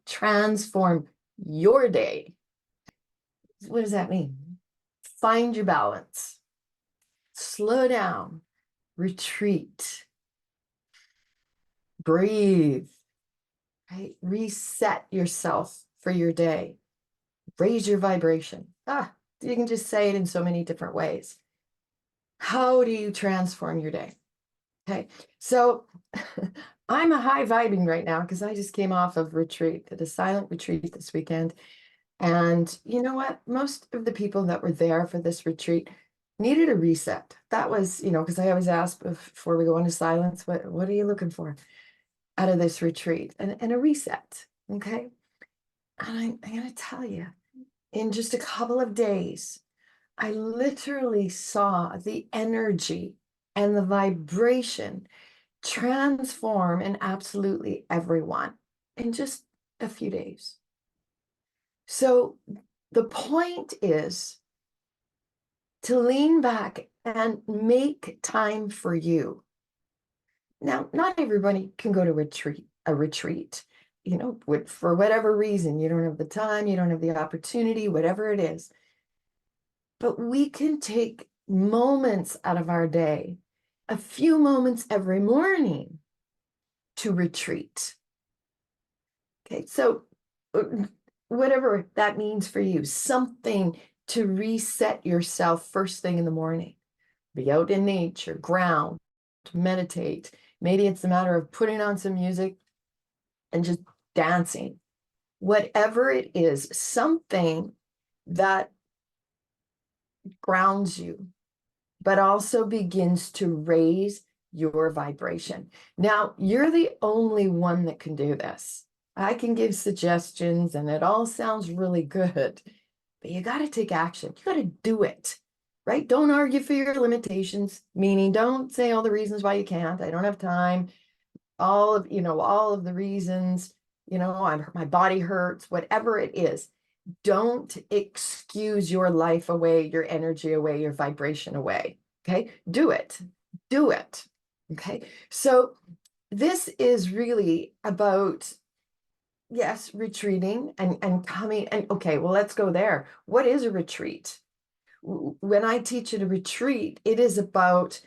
transform your day. What does that mean? Find your balance, slow down, retreat, breathe, right? Reset yourself for your day, raise your vibration. You can just say it in so many different ways. How do you transform your day? Okay, so I'm a high vibing right now because I just came off of retreat, at a silent retreat this weekend. And you know what? Most of the people that were there for this retreat needed a reset. That was, because I always ask before we go into silence, what are you looking for out of this retreat? And a reset, okay? And I'm going to tell you, in just a couple of days, I literally saw the energy and the vibration transform in absolutely everyone in just a few days. So the point is to lean back and make time for you. Now, not everybody can go to a retreat, for whatever reason. You don't have the time, you don't have the opportunity, whatever it is. But we can take moments out of our day, a few moments every morning, to retreat. Okay, so whatever that means for you, something to reset yourself first thing in the morning. Be out in nature, ground, meditate. Maybe it's a matter of putting on some music and just dancing. Whatever it is, something that grounds you, but also begins to raise your vibration. Now, you're the only one that can do this. I can give suggestions and it all sounds really good, but you got to take action. You got to do it, right? Don't argue for your limitations, meaning don't say all the reasons why you can't. I don't have time. All of the reasons, my body hurts, whatever it is. Don't excuse your life away, your energy away, your vibration away. Okay, do it. Do it. Okay, so this is really about, yes, retreating and coming. And okay, well, let's go there. What is a retreat? When I teach at a retreat, it is about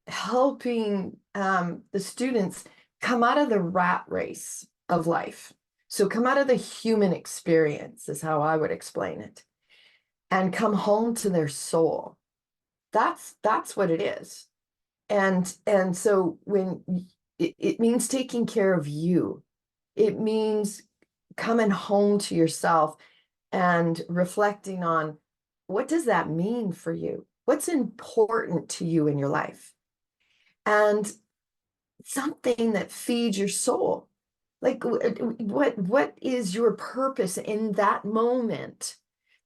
helping the students come out of the rat race of life. So come out of the human experience is how I would explain it, and come home to their soul. That's what it is. And so when it means taking care of you, it means coming home to yourself and reflecting on, what does that mean for you? What's important to you in your life? And something that feeds your soul. Like, what is your purpose in that moment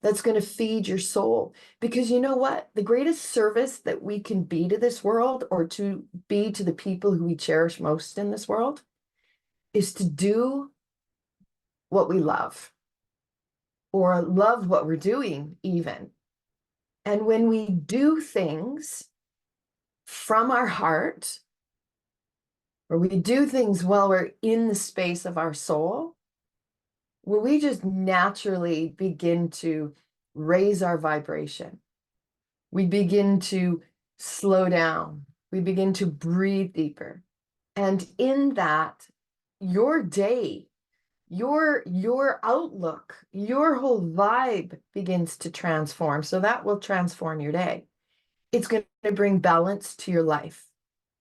that's going to feed your soul? Because you know what? The greatest service that we can be to this world, or to be to the people who we cherish most in this world, is to do what we love, or love what we're doing even. And when we do things from our heart, or we do things while we're in the space of our soul, where we just naturally begin to raise our vibration. We begin to slow down. We begin to breathe deeper. And in that, your day, your outlook, your whole vibe begins to transform. So that will transform your day. It's going to bring balance to your life,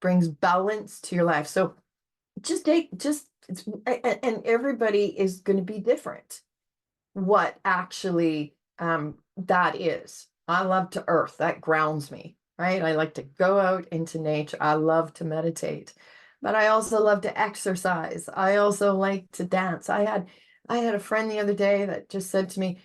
brings balance to your life. So and everybody is going to be different. What actually that is. I love to earth. That grounds me, right? I like to go out into nature. I love to meditate, but I also love to exercise. I also like to dance. I had a friend the other day that just said to me,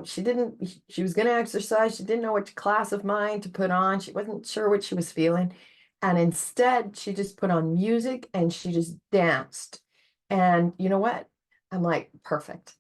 she was going to exercise. She didn't know which class of mine to put on. She wasn't sure what she was feeling. And instead, she just put on music and she just danced. And you know what? I'm like, perfect.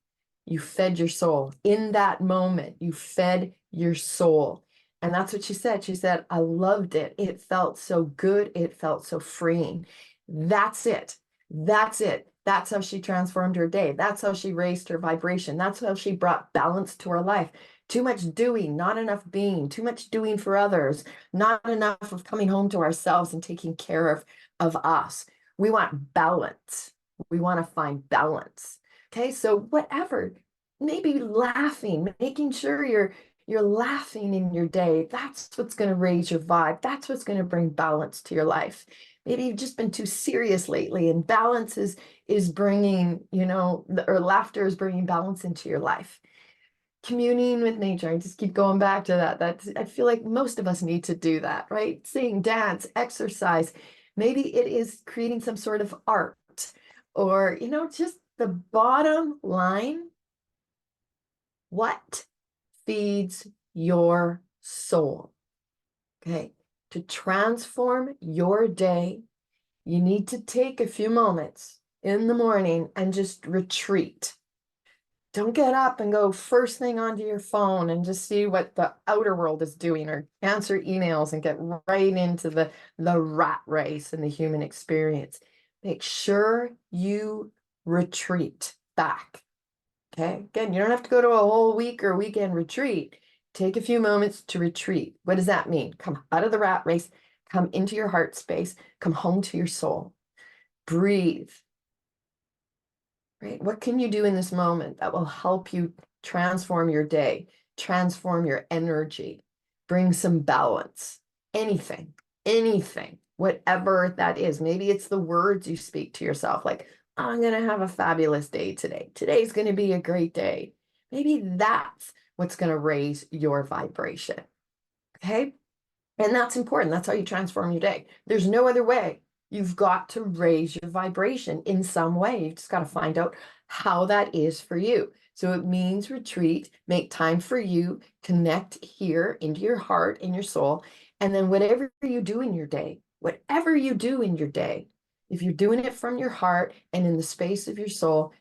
You fed your soul. In that moment, you fed your soul. And that's what she said. She said, I loved it. It felt so good. It felt so freeing. That's it. That's it. That's how she transformed her day. That's how she raised her vibration. That's how she brought balance to her life. Too much doing, not enough being, too much doing for others, not enough of coming home to ourselves and taking care of us. We want balance. We want to find balance. Okay, so whatever, maybe laughing, making sure you're laughing in your day. That's what's going to raise your vibe. That's what's going to bring balance to your life. Maybe you've just been too serious lately, and balance is bringing, or laughter is bringing balance into your life. Communing with nature. I just keep going back to that. I feel like most of us need to do that, right? Sing, dance, exercise. Maybe it is creating some sort of art, or, just the bottom line. What feeds your soul? Okay. To transform your day, you need to take a few moments in the morning and just retreat. Don't get up and go first thing onto your phone and just see what the outer world is doing, or answer emails and get right into the rat race and the human experience. Make sure you retreat back. Okay. Again, you don't have to go to a whole week or weekend retreat. Take a few moments to retreat. What does that mean? Come out of the rat race, come into your heart space, come home to your soul. Breathe. Right? What can you do in this moment that will help you transform your day, transform your energy, bring some balance? Anything, whatever that is. Maybe it's the words you speak to yourself, like, I'm going to have a fabulous day today. Today's going to be a great day. Maybe that's what's going to raise your vibration. Okay. And that's important. That's how you transform your day. There's no other way. You've got to raise your vibration in some way. You just got to find out how that is for you. So it means retreat, make time for you, connect here into your heart and your soul. And then whatever you do in your day, if you're doing it from your heart and in the space of your soul,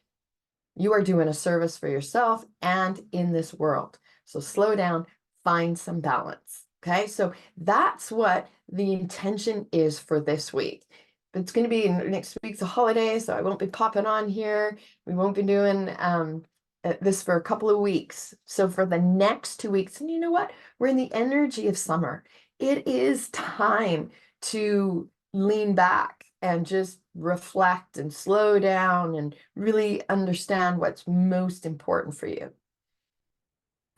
you are doing a service for yourself and in this world. So slow down, find some balance. Okay, so that's what the intention is for this week. But it's going to be next week's a holiday, so I won't be popping on here. We won't be doing this for a couple of weeks. So for the next 2 weeks, and you know what? We're in the energy of summer. It is time to lean back and just reflect and slow down and really understand what's most important for you.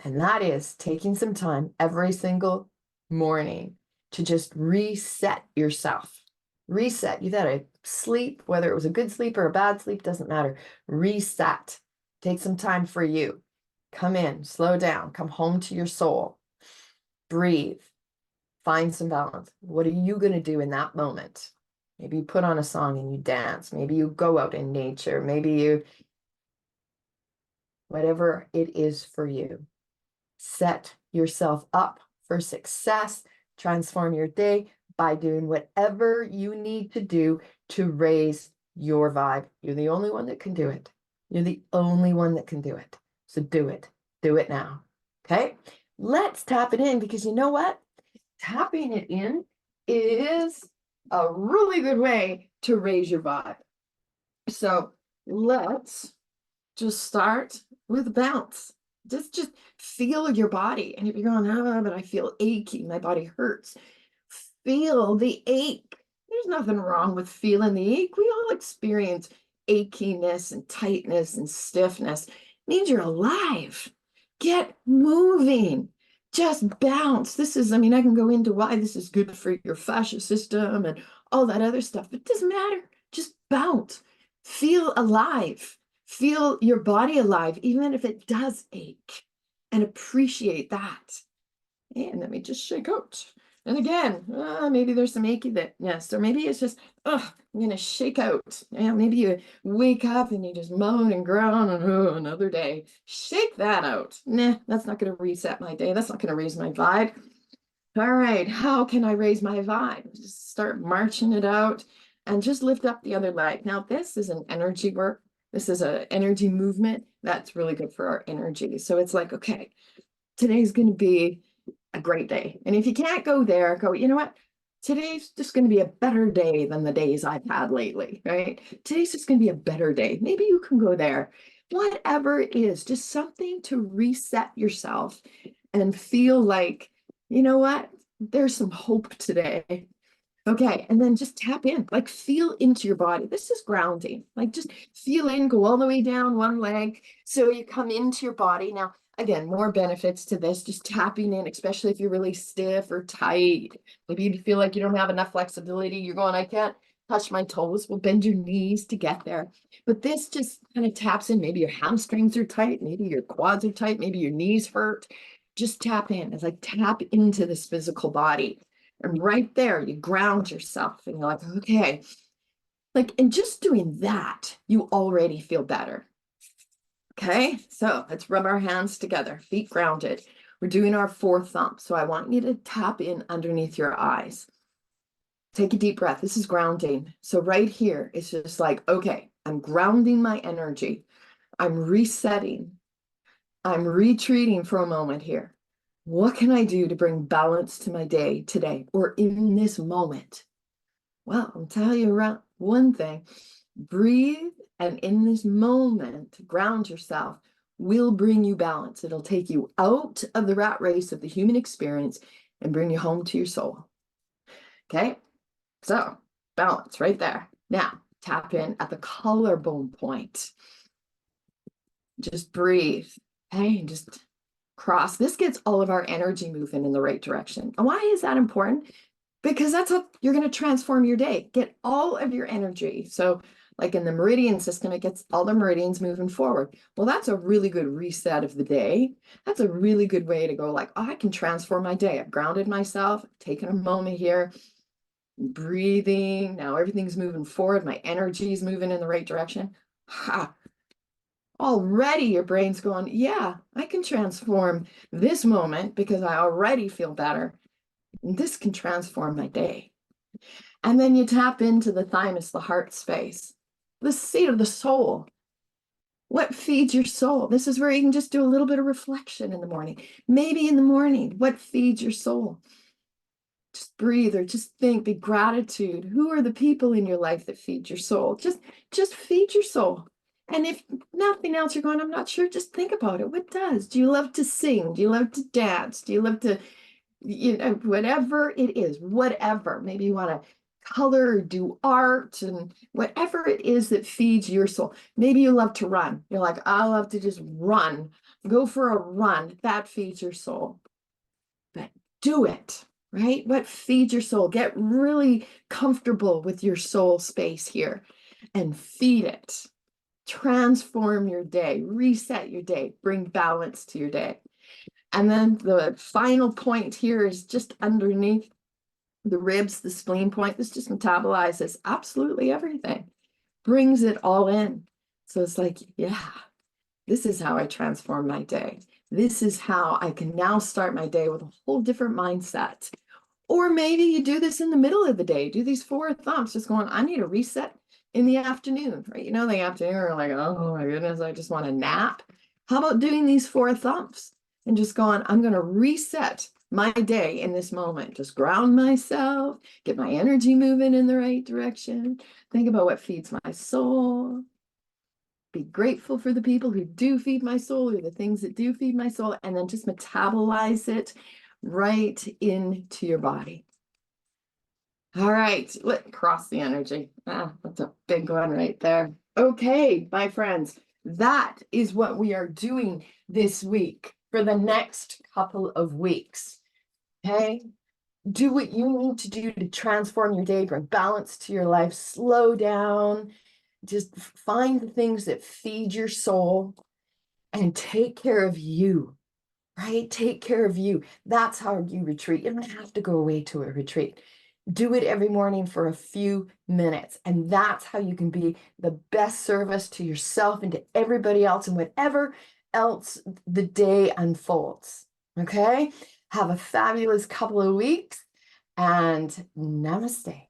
And that is taking some time every single morning to just reset yourself. Reset. You've had a sleep, whether it was a good sleep or a bad sleep, doesn't matter. Reset. Take some time for you. Come in, slow down, come home to your soul. Breathe. Find some balance. What are you going to do in that moment? Maybe you put on a song and you dance. Maybe you go out in nature. Maybe you, whatever it is for you. Set yourself up for success. Transform your day by doing whatever you need to do to raise your vibe. You're the only one that can do it. You're the only one that can do it. So do it. Do it now. Okay? Let's tap it in, because you know what? Tapping it in is a really good way to raise your vibe. So let's just start with bounce. Just feel your body. And if you're going, but I feel achy, my body hurts. Feel the ache. There's nothing wrong with feeling the ache. We all experience achiness and tightness and stiffness. It means you're alive. Get moving. Just bounce. I can go into why this is good for your fascia system and all that other stuff, but it doesn't matter. Just bounce. Feel alive. Feel your body alive, even if it does ache, and appreciate that. And let me just shake out. And again, maybe there's some achiness, or maybe it's just, I'm going to shake out. Maybe you wake up and you just moan and groan and another day. Shake that out. Nah, that's not going to reset my day. That's not going to raise my vibe. All right, how can I raise my vibe? Just start marching it out and just lift up the other leg. Now, this is an energy work. This is an energy movement that's really good for our energy. So it's like, okay, today's going to be a great day. And if you can't go there, go, you know what? Today's just going to be a better day than the days I've had lately, right? Today's just going to be a better day. Maybe you can go there. Whatever it is, just something to reset yourself and feel like, you know what? There's some hope today. Okay, and then just tap in, like feel into your body. This is grounding. Like just feel in, go all the way down one leg. So you come into your body. Now, again, more benefits to this, just tapping in, especially if you're really stiff or tight. Maybe you feel like you don't have enough flexibility. You're going, I can't touch my toes. Well, bend your knees to get there. But this just kind of taps in. Maybe your hamstrings are tight. Maybe your quads are tight. Maybe your knees hurt. Just tap in. It's like tap into this physical body. And right there, you ground yourself and you're like, okay, like, and just doing that, you already feel better. Okay, so let's rub our hands together, feet grounded. We're doing our four thumb. So I want you to tap in underneath your eyes. Take a deep breath. This is grounding. So right here, it's just like, okay, I'm grounding my energy. I'm resetting. I'm retreating for a moment here. What can I do to bring balance to my day today or in this moment? Well, I'll tell you one thing. Breathe, and in this moment, ground yourself will bring you balance. It'll take you out of the rat race of the human experience and bring you home to your soul. Okay, so balance right there. Now, tap in at the collarbone point. Just breathe. Okay, and just cross. This gets all of our energy moving in the right direction. And why is that important? Because that's how you're going to transform your day. Get all of your energy. So like in the meridian system, it gets all the meridians moving forward. Well, that's a really good reset of the day. That's a really good way to go like, oh, I can transform my day. I've grounded myself, taken a moment here, breathing. Now everything's moving forward. My energy is moving in the right direction. Ha. Already your brain's going, yeah, I can transform this moment because I already feel better. This can transform my day. And then you tap into the thymus, the heart space, the seat of the soul. What feeds your soul? This is where you can just do a little bit of reflection in the morning. Maybe in the morning, what feeds your soul? Just breathe or just think, be gratitude. Who are the people in your life that feed your soul? Just feed your soul. And if nothing else, you're going, I'm not sure, just think about it. What does? Do you love to sing? Do you love to dance? Do you love to, whatever it is, whatever. Maybe you want to color or do art and whatever it is that feeds your soul. Maybe you love to run. You're like, I love to just run. Go for a run. That feeds your soul. But do it, right? What feeds your soul? Get really comfortable with your soul space here and feed it. Transform your day, reset your day, bring balance to your day. And then the final point here is just underneath the ribs, the spleen point. This just metabolizes absolutely everything, brings it all in. So it's like, yeah, this is how I transform my day. This is how I can now start my day with a whole different mindset. Or maybe you do this in the middle of the day, do these four thumps, just going, I need a reset in the afternoon, right? You know, in the afternoon, we're like, oh my goodness, I just want a nap. How about doing these four thumps and just going, I'm going to reset my day in this moment, just ground myself, get my energy moving in the right direction, think about what feeds my soul, be grateful for the people who do feed my soul or the things that do feed my soul, and then just metabolize it right into your body. All right, let's cross the energy. That's a big one right there. Okay, my friends, that is what we are doing this week for the next couple of weeks. Okay, do what you need to do to transform your day, bring balance to your life, slow down, just find the things that feed your soul and take care of you, right? Take care of you. That's how you retreat. You don't have to go away to a retreat. Do it every morning for a few minutes. And that's how you can be the best service to yourself and to everybody else and whatever else the day unfolds. Okay? Have a fabulous couple of weeks and namaste.